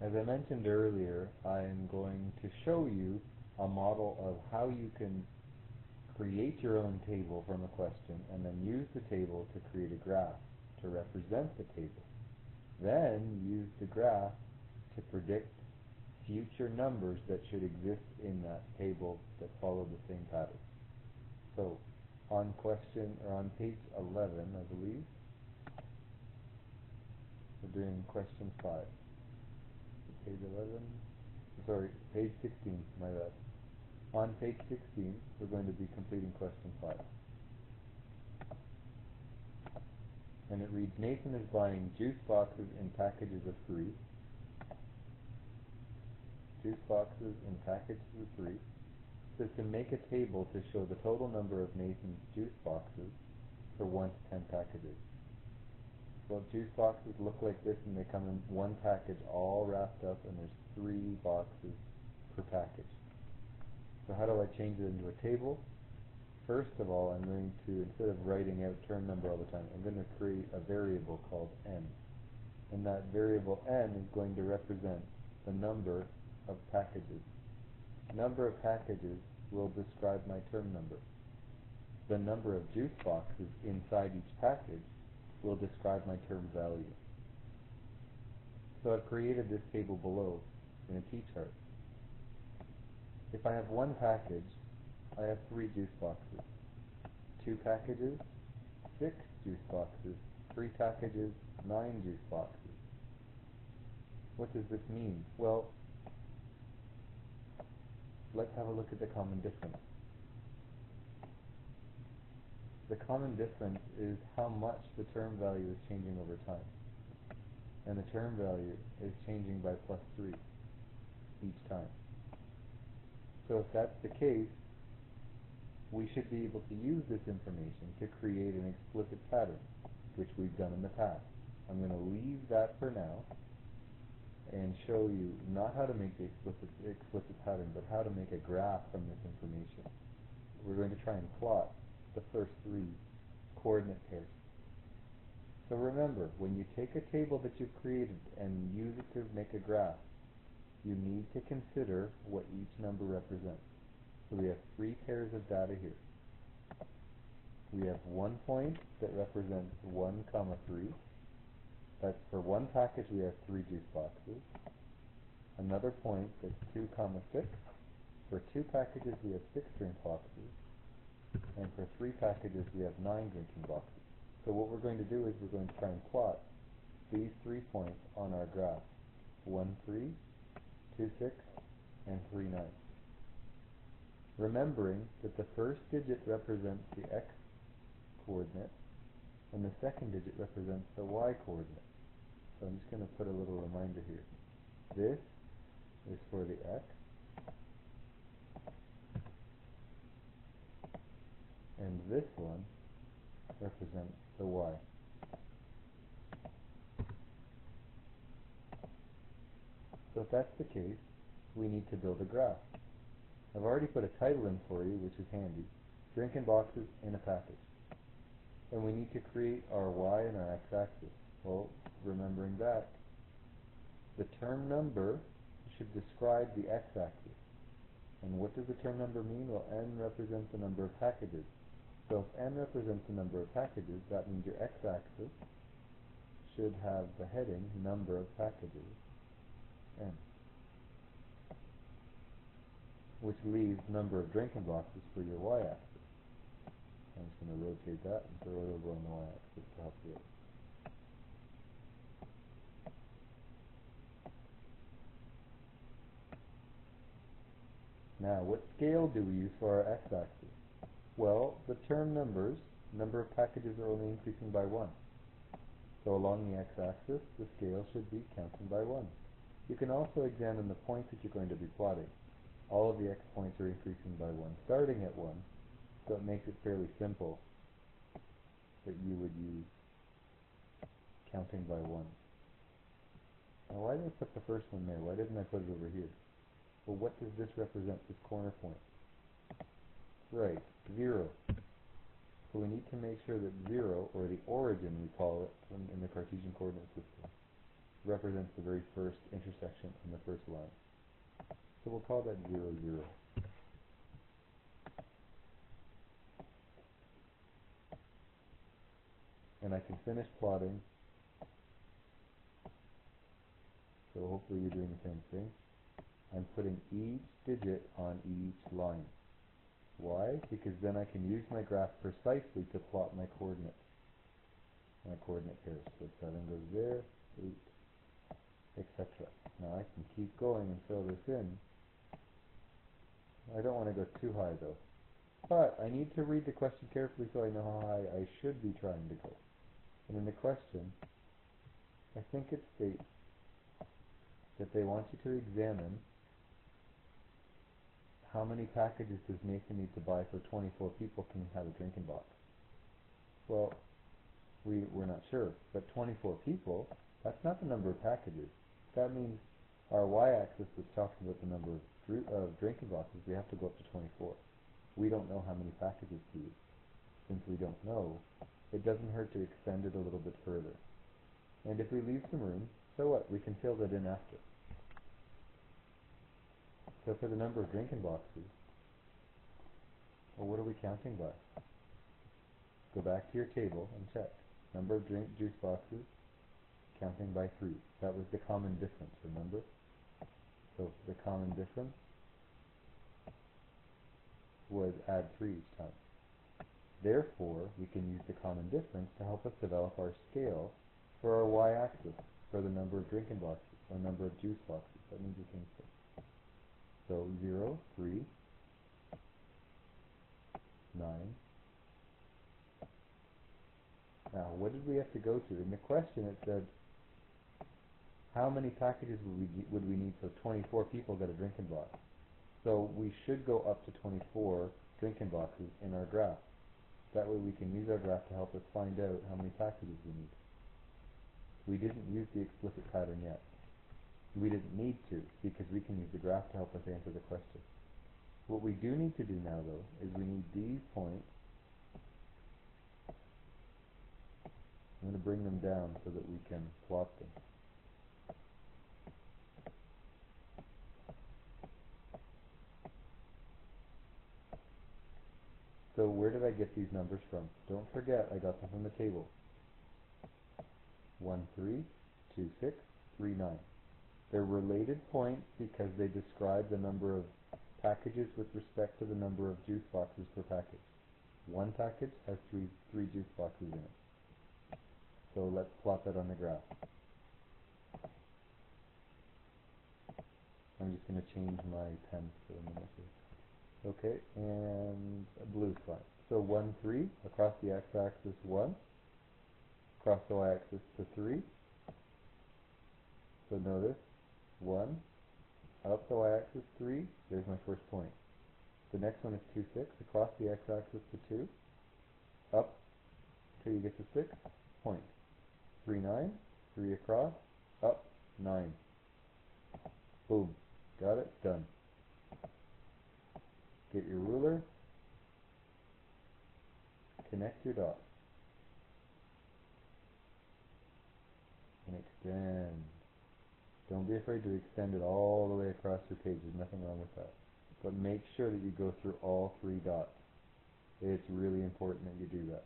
As I mentioned earlier, I'm going to show you a model of how you can create your own table from a question and then use the table to create a graph to represent the table. Then use the graph to predict future numbers that should exist in that table that follow the same pattern. So on page 11, I believe, we're doing question 5. Page 11, sorry, page 16, my bad. On page 16, we're going to be completing question 5. And it reads, Nathan is buying juice boxes in packages of 3. Juice boxes in packages of 3. It says to make a table to show the total number of Nathan's juice boxes for 1 to 10 packages. Well, juice boxes look like this, and they come in one package all wrapped up, and there's 3 boxes per package. So how do I change it into a table? First of all, I'm going to, instead of writing out term number all the time, I'm going to create a variable called n. And that variable n is going to represent the number of packages. Number of packages will describe my term number. The number of juice boxes inside each package will describe my term value. So I've created this table below in a T-chart. If I have 1 package, I have 3 juice boxes. 2 packages, 6 juice boxes. 3 packages, 9 juice boxes. What does this mean? Well, let's have a look at the common difference. The common difference is how much the term value is changing over time. And the term value is changing by +3 each time. So if that's the case, we should be able to use this information to create an explicit pattern, which we've done in the past. I'm going to leave that for now and show you not how to make the explicit pattern, but how to make a graph from this information. We're going to try and plot the first 3 coordinate pairs. So remember, when you take a table that you've created and use it to make a graph, you need to consider what each number represents. So we have 3 pairs of data here. We have 1 point that represents 1, 3. That's for 1 package we have 3 juice boxes. Another point that's 2, 6. For 2 packages we have 6 drink boxes. And for 3 packages we have 9 drinking boxes. So what we're going to do is we're going to try and plot these 3 points on our graph. 1, 3, 2, 6, and 3, 9. Remembering that the first digit represents the x coordinate and the second digit represents the y coordinate. So I'm just going to put a little reminder here. This is for the x, and this one represents the y. So if that's the case, we need to build a graph. I've already put a title in for you, which is handy. Drinking boxes in a package. And we need to create our y and our x-axis. Well, remembering that, the term number should describe the x-axis. And what does the term number mean? Well, n represents the number of packages. So if n represents the number of packages, that means your x-axis should have the heading number of packages, n, which leaves number of drinking boxes for your y-axis. I'm just going to rotate that and throw it over on the y-axis to help you out. Now, what scale do we use for our x-axis? Well, the term numbers, number of packages are only increasing by 1. So along the x-axis, the scale should be counting by 1. You can also examine the points that you're going to be plotting. All of the x points are increasing by 1, starting at 1, so it makes it fairly simple that you would use counting by 1. Now, why did I put the first one there? Why didn't I put it over here? Well, what does this represent, this corner point? Right, 0. So we need to make sure that 0, or the origin we call it in the Cartesian coordinate system, represents the very first intersection on the first line. So we'll call that 0, 0. And I can finish plotting. So hopefully you're doing the same thing. I'm putting each digit on each line. Why? Because then I can use my graph precisely to plot my coordinates. My coordinate pairs. So 7 goes there, 8, etc. Now I can keep going and fill this in. I don't want to go too high though. But I need to read the question carefully so I know how high I should be trying to go. And in the question, I think it states that they want you to examine how many packages does Nathan need to buy so 24 people can have a drinking box. Well, we're not sure, but 24 people, that's not the number of packages. That means our y-axis was talking about the number of drinking boxes. We have to go up to 24. We don't know how many packages to use. Since we don't know, it doesn't hurt to extend it a little bit further. And if we leave some room, so what? We can fill that in after. So for the number of drinking boxes, well, what are we counting by? Go back to your table and check. Number of juice boxes, counting by 3. That was the common difference, remember? So the common difference was add 3 each time. Therefore, we can use the common difference to help us develop our scale for our y-axis, for the number of drinking boxes, or number of juice boxes. That means we can say. So 0, 3, 9. Now, what did we have to go to? In the question it said, how many packages would we need so 24 people get a drinking box? So we should go up to 24 drinking boxes in our graph. That way we can use our graph to help us find out how many packages we need. We didn't use the explicit pattern yet. We didn't need to, because we can use the graph to help us answer the question. What we do need to do now, though, is we need these points. I'm going to bring them down so that we can plot them. So where did I get these numbers from? Don't forget, I got them from the table. 1, 3, 2, 6, 3, 9. They're related points because they describe the number of packages with respect to the number of juice boxes per package. One package has three juice boxes in it. So let's plot that on the graph. I'm just going to change my pen for a minute here. Okay, and a blue line. So 1, 3, across the x-axis 1, across the y-axis to 3. So notice, 1, up the y-axis 3, there's my first point. The next one is 2, 6, across the x-axis to 2, up till you get to 6, point. 3, 9, 3 across, up, 9. Boom. Got it? Done. Get your ruler, connect your dots, and extend. Don't be afraid to extend it all the way across your page. There's nothing wrong with that. But make sure that you go through all 3 dots. It's really important that you do that.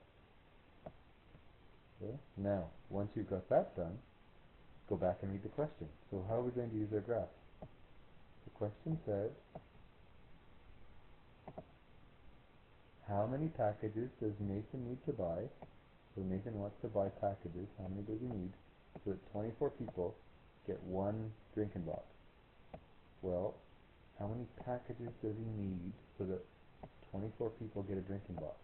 Okay? Now, once you've got that done, go back and read the question. So how are we going to use our graph? The question says, how many packages does Nathan need to buy? So Nathan wants to buy packages. How many does he need? So that 24 people get 1 drinking box. Well, how many packages does he need so that 24 people get a drinking box?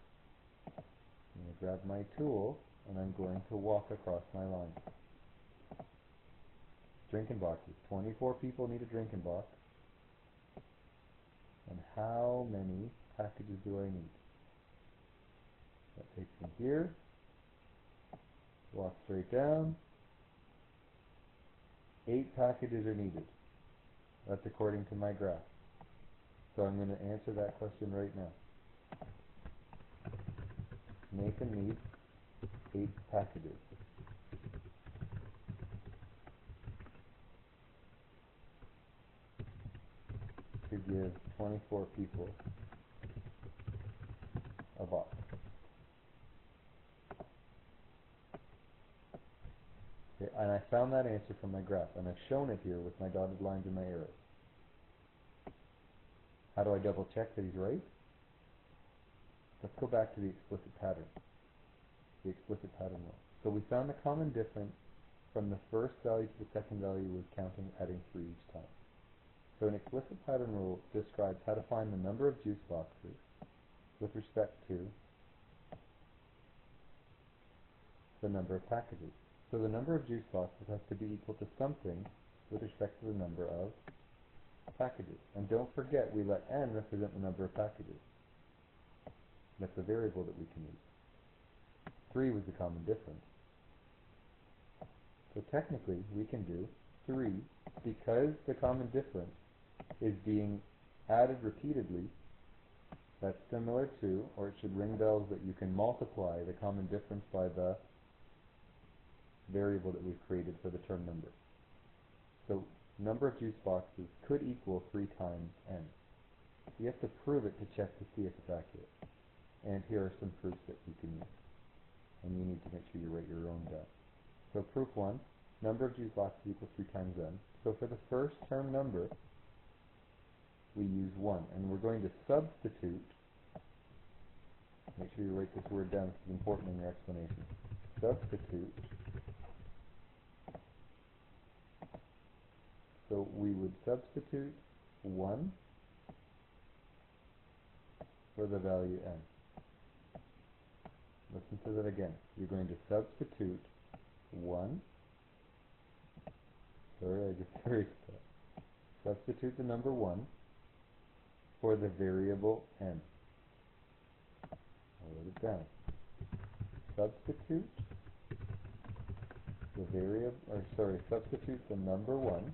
I'm going to grab my tool and I'm going to walk across my line. Drinking boxes. 24 people need a drinking box. And how many packages do I need? That takes me here. Walk straight down. 8 packages are needed. That's according to my graph. So I'm going to answer that question right now. Nathan needs 8 packages. to give 24 people a box. Okay, and I found that answer from my graph, and I've shown it here with my dotted lines and my arrows. How do I double check that he's right? Let's go back to the explicit pattern. The explicit pattern rule. So we found the common difference from the first value to the second value was counting, adding 3 each time. So an explicit pattern rule describes how to find the number of juice boxes with respect to the number of packages. So the number of juice boxes has to be equal to something with respect to the number of packages. And don't forget, we let n represent the number of packages. That's a variable that we can use. 3 was the common difference. So technically, we can do 3, because the common difference is being added repeatedly. That's similar to, or it should ring bells that you can multiply the common difference by the variable that we've created for the term number. So number of juice boxes could equal 3 times n. You have to prove it to check to see if it's accurate. And here are some proofs that you can use. And you need to make sure you write your own down. So proof 1, number of juice boxes equals 3 times n. So for the first term number, we use 1. And we're going to substitute, make sure you write this word down because it's important in your explanation. Substitute. So we would substitute 1 for the value n. Listen to that again. You're going to substitute 1. Sorry, I just erased that. Substitute the number 1 for the variable n. I'll write it down. Substitute substitute the number 1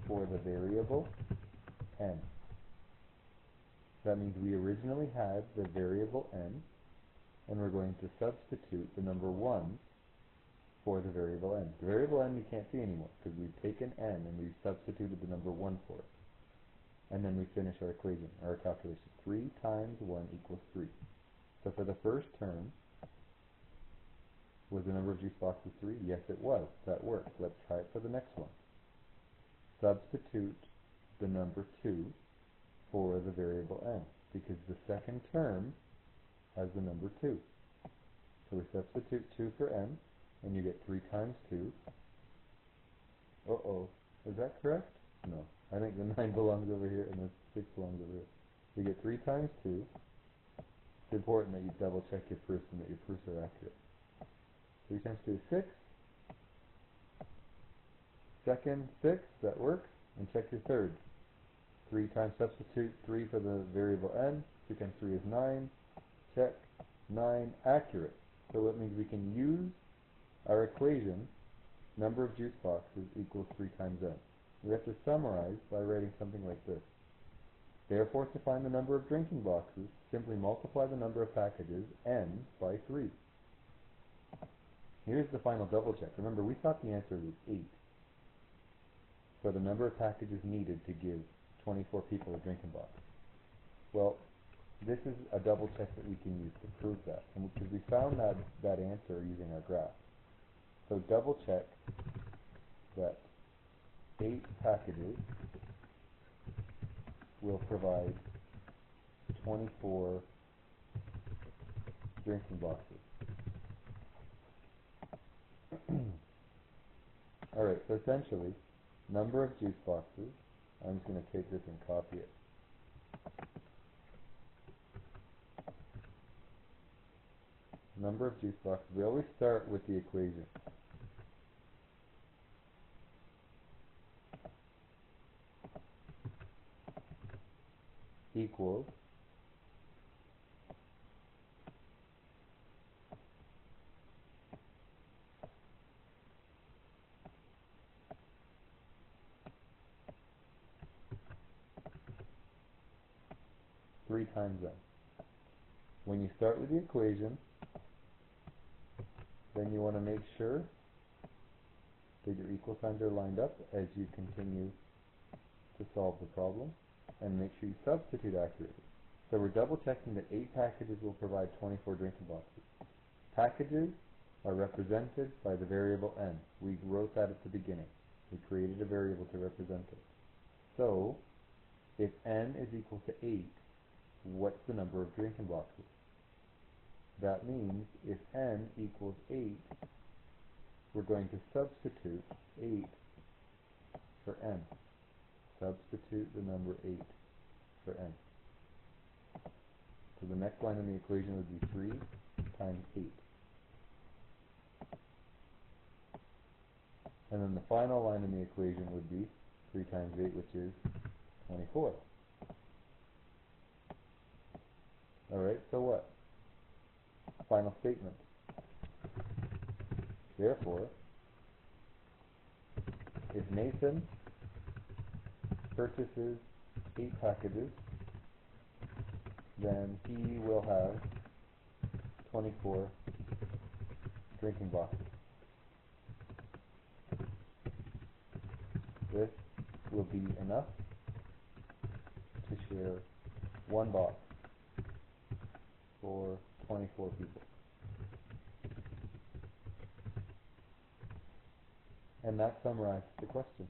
for the variable n. That means we originally had the variable n, and we're going to substitute the number 1 for the variable n. The variable n we can't see anymore because we've taken n and we've substituted the number 1 for it. And then we finish our equation, our calculation. 3 times 1 equals 3. So for the first term, was the number of juice boxes 3? Yes, it was. That worked. Let's try it for the next one. Substitute the number 2 for the variable n, because the second term has the number 2. So we substitute 2 for n, and you get 3 times 2. Uh-oh. Is that correct? No. I think the 9 belongs over here, and the 6 belongs over here. You get 3 times 2. It's important that you double check your proofs and that your proofs are accurate. 3 times 2 is 6. Second, 6. That works. And check your third. 3 times substitute 3 for the variable n. 3 times 3 is 9. Check. 9. Accurate. So that means we can use our equation, number of juice boxes equals 3 times n. We have to summarize by writing something like this. Therefore, to find the number of drinking boxes, simply multiply the number of packages, n, by 3. Here's the final double check. Remember, we thought the answer was 8. For the number of packages needed to give 24 people a drinking box. Well, this is a double check that we can use to prove that. And because we found that answer using our graph. So double check that 8 packages will provide 24 drinking boxes. Alright, so essentially, number of juice boxes, I'm just going to take this and copy it. Number of juice boxes, we always start with the equation. Equals 3 times n. When you start with the equation, then you want to make sure that your equal signs are lined up as you continue to solve the problem, and make sure you substitute accurately. So we're double checking that 8 packages will provide 24 drinking boxes. Packages are represented by the variable n. We wrote that at the beginning. We created a variable to represent it. So, if n is equal to 8, what's the number of drinking boxes? That means if n equals 8, we're going to substitute 8 for n. Substitute the number 8 for n. So the next line in the equation would be 3 times 8. And then the final line in the equation would be 3 times 8, which is 24. Alright, so what? Final statement. Therefore, if Nathan purchases 8 packages, then he will have 24 drinking boxes. This will be enough to share one box for 24 people. And that summarizes the question.